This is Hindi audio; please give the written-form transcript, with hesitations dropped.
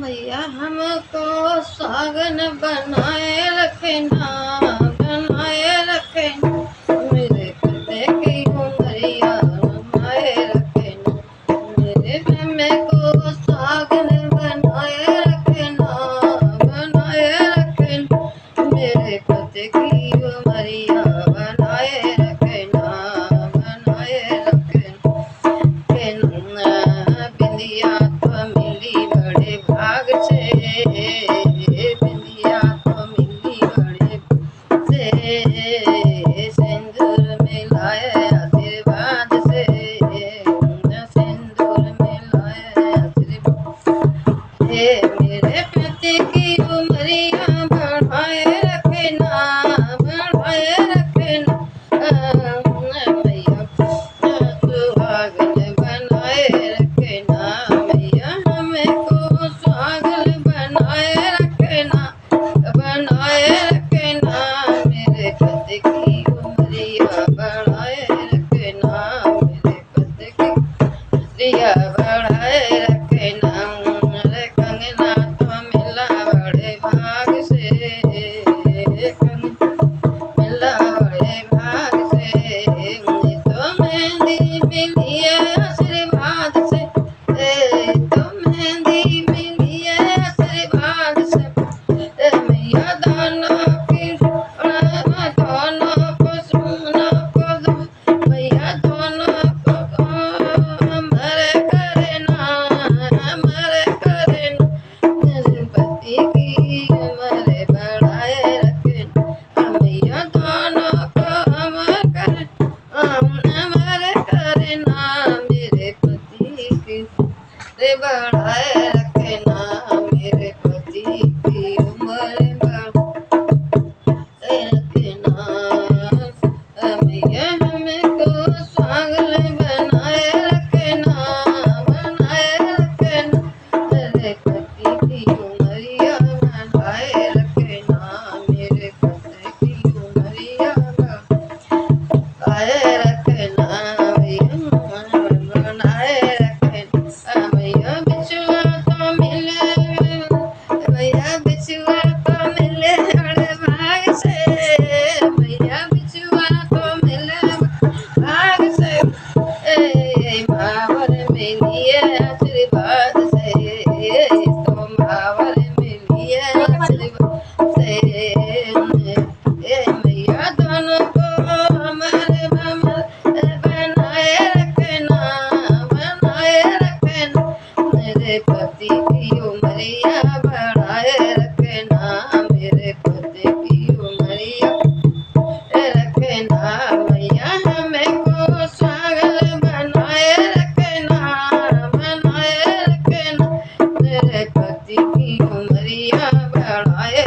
मैया हमको सागन बनाए रखना, बनाए रखना, मेरे पते की उमरिया बनाए रखना, मेरे मम्मी को सागन बनाए रखना, बनाए रखना, मेरे पते की उमरिया बनाए रखना, बनाए रखना। बिंदिया तो मिली बड़े भाग से, बिंदिया तो मिली बड़े से, सिंदूर मिलाए आशीर्वाद से, सिंदूर मिलाए आशीर्वाद। हे मेरे पति की उमरिया बढ़ाए रखना, बढ़ाए रखना, मैया सुहागन बनाए रखना, मैया हमको सुहागन बनाए रखना, बनाए रखना, मेरे पति की उमरिया बढ़ाए रखना, मेरे पति की उमरिया बढ़ाए रखना। अरे कंगना तो मिला बड़े भाग से, मिला बड़े भाग से, तो मेहंदी मिली है आशीर्वाद से, तो मेहंदी मिली है आशीर्वाद से, मैया दोनों की दोनों को सोना को दो, मैया दोनों को हमारे करना, हमारे करना, मेरे पति की हमारे बढ़ाए रखना, मैया दोनों को हमारे करना, मेरे पति की रे बढ़ाए रखना, मेरे पति की उम्र बढ़ाए रखना, मैया हमको पागल बनाए रखना, बनाए रखना, मेरे पति की उमरिया बढ़ाए रखना, मेरे पति की उमरिया बढ़ाए रखना, बनाए रखना, मैया बिछुआ तो मिले, मैया बिछुआ तो मिले बड़े भाग से, मैया बिछुआ तो मिले भाग से, मावर मिलिए आशीर्वाद से, तो मावर मिलिए आशीर्वाद से, मैया दोनों को हमारे बनाए रखना, बनाए रखना, मेरे पति की उमरिया बढ़ाए रखना, मेरे पति की उमरिया रखना, मैया हमको पागल बनाए रखना, बनाए रखना, मेरे पति की उमरिया बढ़ाए